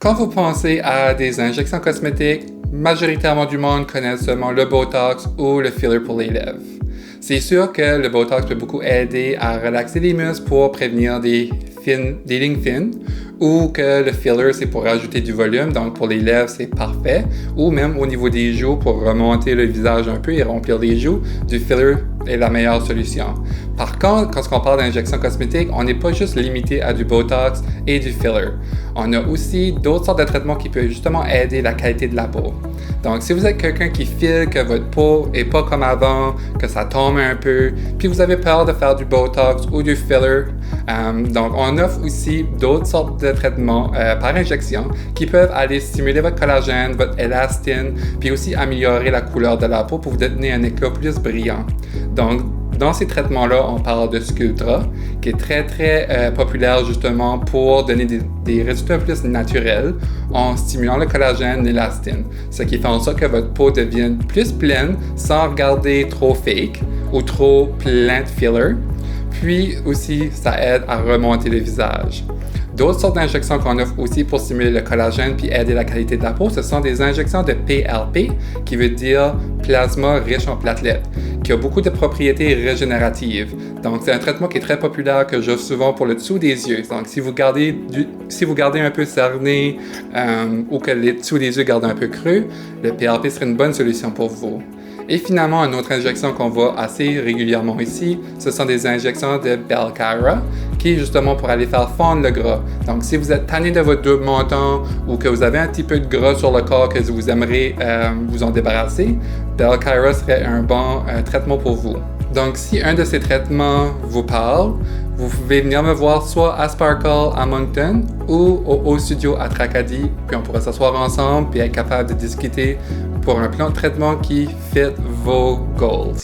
Quand vous pensez à des injections cosmétiques, majoritairement du monde connaît seulement le Botox ou le filler pour les lèvres. C'est sûr que le Botox peut beaucoup aider à relaxer les muscles pour prévenir des lignes fines, ou que le filler c'est pour rajouter du volume, donc pour les lèvres c'est parfait, ou même au niveau des joues pour remonter le visage un peu et remplir les joues, du filler est la meilleure solution. Par contre, quand on parle d'injection cosmétique, on n'est pas juste limité à du Botox et du filler. On a aussi d'autres sortes de traitements qui peuvent justement aider la qualité de la peau. Donc, si vous êtes quelqu'un qui file que votre peau n'est pas comme avant, que ça tombe un peu, puis vous avez peur de faire du Botox ou du filler, donc on offre aussi d'autres sortes de traitements par injection qui peuvent aller stimuler votre collagène, votre élastine, puis aussi améliorer la couleur de la peau pour vous donner un éclat plus brillant. Donc, dans ces traitements-là, on parle de Sculptra, qui est très populaire justement pour donner des résultats plus naturels en stimulant le collagène et l'élastine, ce qui fait en sorte que votre peau devienne plus pleine sans regarder trop fake ou trop plein de filler. Puis aussi, ça aide à remonter le visage. D'autres sortes d'injections qu'on offre aussi pour stimuler le collagène puis aider la qualité de la peau, ce sont des injections de PRP, qui veut dire plasma riche en platelets, qui a beaucoup de propriétés régénératives. Donc, c'est un traitement qui est très populaire que j'offre souvent pour le dessous des yeux. Donc, si vous gardez un peu cerné ou que les dessous des yeux gardent un peu creux, le PRP serait une bonne solution pour vous. Et finalement, une autre injection qu'on voit assez régulièrement ici, ce sont des injections de Belkyra, qui est justement pour aller faire fondre le gras. Donc, si vous êtes tanné de votre double menton ou que vous avez un petit peu de gras sur le corps que vous aimeriez vous en débarrasser, Belkyra serait un bon traitement pour vous. Donc, si un de ces traitements vous parle, vous pouvez venir me voir soit à Sparkle à Moncton ou au studio à Tracadie, puis on pourra s'asseoir ensemble et être capable de discuter pour un plan de traitement qui fit vos goals.